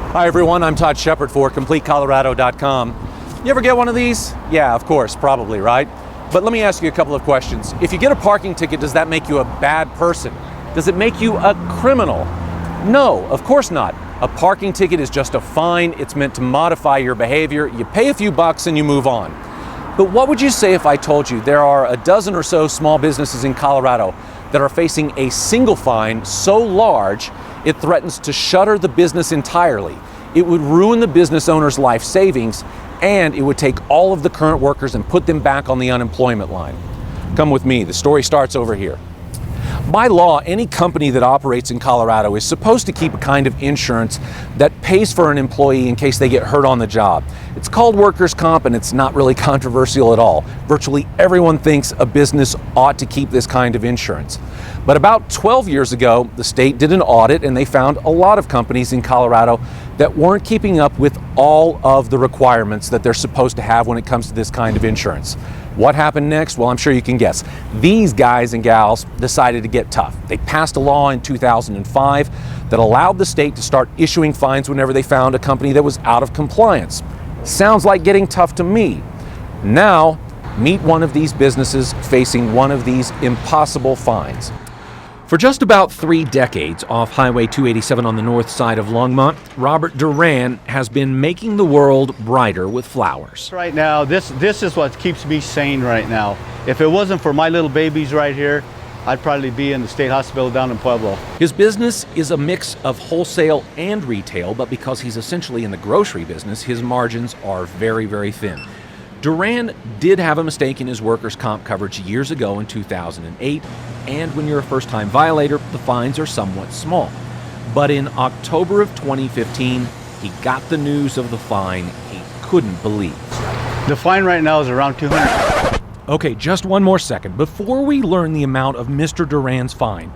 Hi everyone, I'm Todd Shepard for CompleteColorado.com. You ever get one of these? Yeah, of course, probably, right? But let me ask you a couple of questions. If you get a parking ticket, does that make you a bad person? Does it make you a criminal? No, of course not. A parking ticket is just a fine. It's meant to modify your behavior. You pay a few bucks and you move on. But what would you say if I told you there are a dozen or so small businesses in Colorado that are facing a single fine so large it threatens to shutter the business entirely? It would ruin the business owner's life savings, and it would take all of the current workers and put them back on the unemployment line. Come with me, the story starts over here. By law, any company that operates in Colorado is supposed to keep a kind of insurance that pays for an employee in case they get hurt on the job. It's called workers' comp, and it's not really controversial at all. Virtually everyone thinks a business ought to keep this kind of insurance. But about 12 years ago, the state did an audit and they found a lot of companies in Colorado that weren't keeping up with all of the requirements that they're supposed to have when it comes to this kind of insurance. What happened next? Well, I'm sure you can guess. These guys and gals decided to get tough. They passed a law in 2005 that allowed the state to start issuing fines whenever they found a company that was out of compliance. Sounds like getting tough to me. Now, meet one of these businesses facing one of these impossible fines. For just about 3 decades off Highway 287 on the north side of Longmont, Robert Duran has been making the world brighter with flowers. Right now, this is what keeps me sane right now. If it wasn't for my little babies right here, I'd probably be in the state hospital down in Pueblo. His business is a mix of wholesale and retail, but because he's essentially in the grocery business, his margins are very, very thin. Duran did have a mistake in his workers' comp coverage years ago in 2008, and when you're a first-time violator, the fines are somewhat small. But in October of 2015, he got the news of the fine he couldn't believe. The fine right now is around $200. Okay, just one more second. Before we learn the amount of Mr. Duran's fine,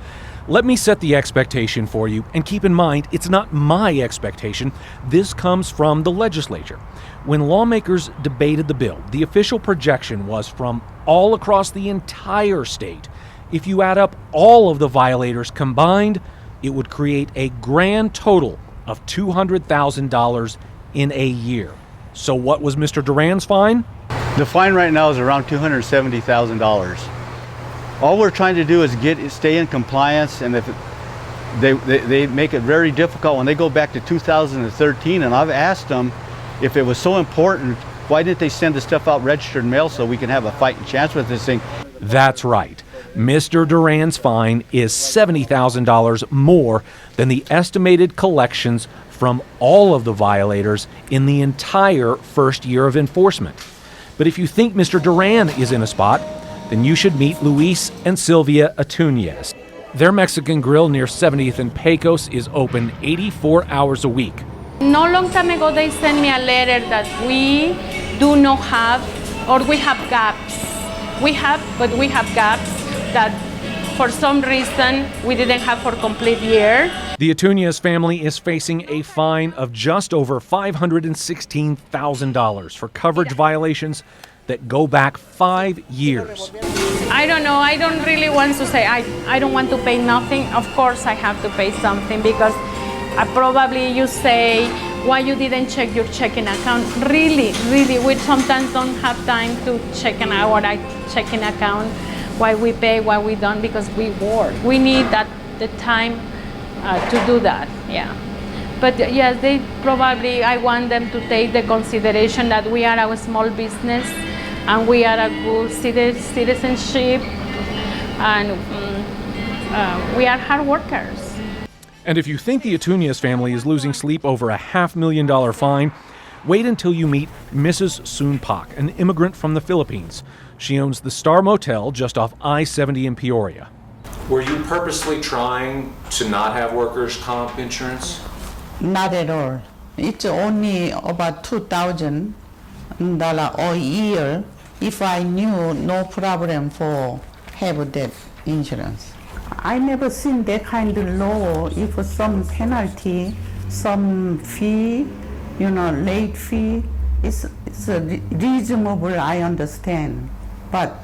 let me set the expectation for you, and keep in mind, it's not my expectation. This comes from the legislature. When lawmakers debated the bill, the official projection was from all across the entire state. If you add up all of the violators combined, it would create a grand total of $200,000 in a year. So what was Mr. Duran's fine? The fine right now is around $270,000. All we're trying to do is stay in compliance, and if they make it very difficult when they go back to 2013, and I've asked them if it was so important, why didn't they send the stuff out registered mail so we can have a fighting chance with this thing? That's right. Mr. Duran's fine is $70,000 more than the estimated collections from all of the violators in the entire first year of enforcement. But if you think Mr. Duran is in a spot, then you should meet Luis and Sylvia Atunez. Their Mexican grill near 70th and Pecos is open 84 hours a week. No long time ago, they sent me a letter that we do not have, or we have gaps. We have gaps that for some reason we didn't have for complete year. The Atunez family is facing a fine of just over $516,000 for coverage violations that go back 5 years. I don't know. I don't really want to say I don't want to pay nothing. Of course I have to pay something, because probably you say why you didn't check your checking account. Really, we sometimes don't have time to check our checking account, why we pay, why we don't, because we work. We need the time to do that, yeah. But yes, I want them to take the consideration that we are a small business and we are a good citizenship, and we are hard workers. And if you think the Atunez family is losing sleep over a $500,000 fine, wait until you meet Mrs. Soon Pak, an immigrant from the Philippines. She owns the Star Motel just off I-70 in Peoria. Were you purposely trying to not have workers' comp insurance? Not at all. It's only about $2,000 a year if I knew no problem for have that insurance. I never seen that kind of law. If some penalty, some fee, late fee, it's reasonable, I understand. But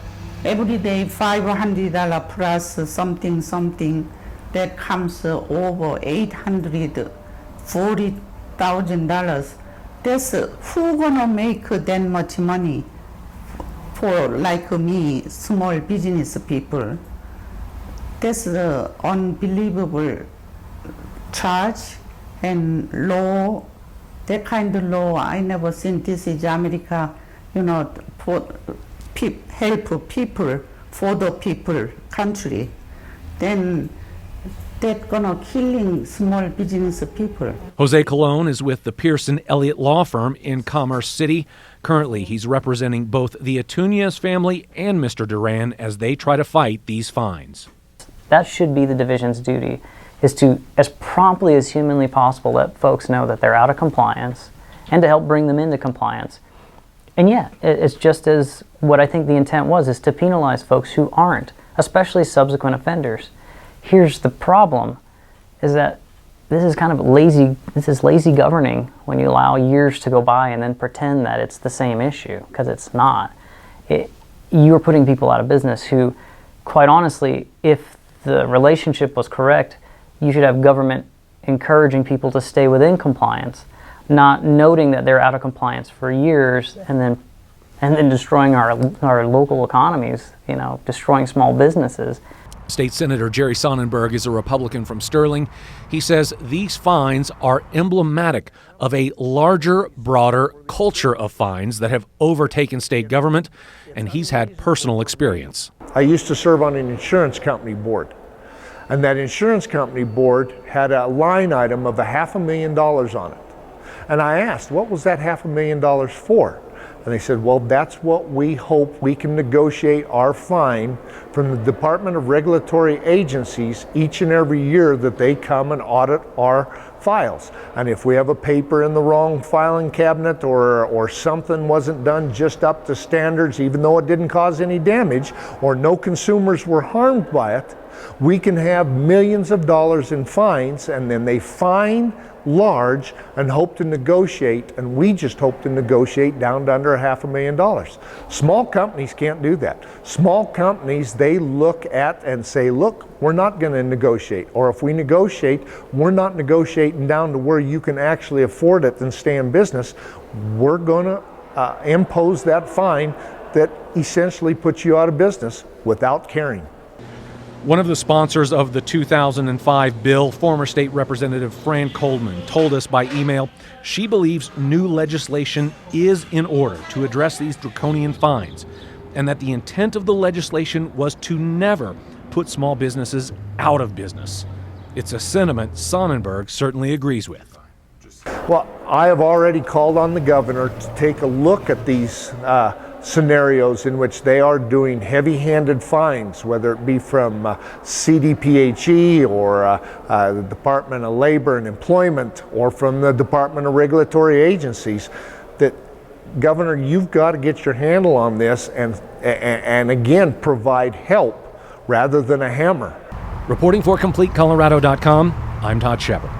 every day $500 plus something that comes over $840 $2,000. That's who gonna make that much money for like me, small business people? That's the unbelievable charge and law. That kind of law I never seen. This is America, for help people, for the people, country. Then that gonna killing small business people. Jose Cologne is with the Pearson Elliott Law Firm in Commerce City. Currently, he's representing both the Atunez family and Mr. Duran as they try to fight these fines. That should be the division's duty, is to, as promptly as humanly possible, let folks know that they're out of compliance and to help bring them into compliance. And yeah, it's just as what I think the intent was, is to penalize folks who aren't, especially subsequent offenders. Here's the problem, is that this is kind of lazy governing when you allow years to go by and then pretend that it's the same issue, because it's not. You're putting people out of business who, quite honestly, if the relationship was correct, you should have government encouraging people to stay within compliance, not noting that they're out of compliance for years and then destroying our local economies, destroying small businesses. State Senator Jerry Sonnenberg is a Republican from Sterling. He says these fines are emblematic of a larger, broader culture of fines that have overtaken state government, and he's had personal experience. I used to serve on an insurance company board, and that insurance company board had a line item of $500,000 on it. And I asked, what was that $500,000 for? And they said, well, that's what we hope we can negotiate our fine from the Department of Regulatory Agencies each and every year that they come and audit our files. And if we have a paper in the wrong filing cabinet or something wasn't done just up to standards, even though it didn't cause any damage or no consumers were harmed by it, we can have millions of dollars in fines, and then they fine large and hope to negotiate, and we just hope to negotiate down to under $500,000. Small companies can't do that. Small companies, they look at and say, look, we're not going to negotiate, or if we negotiate, we're not negotiating down to where you can actually afford it and stay in business. We're going to impose that fine that essentially puts you out of business without caring. One of the sponsors of the 2005 bill, former state representative Fran Coleman, told us by email she believes new legislation is in order to address these draconian fines, and that the intent of the legislation was to never put small businesses out of business. It's a sentiment Sonnenberg certainly agrees with. Well, I have already called on the governor to take a look at these scenarios in which they are doing heavy-handed fines, whether it be from CDPHE or the Department of Labor and Employment or from the Department of Regulatory Agencies, that, Governor, you've got to get your handle on this and again, provide help rather than a hammer. Reporting for CompleteColorado.com, I'm Todd Shepard.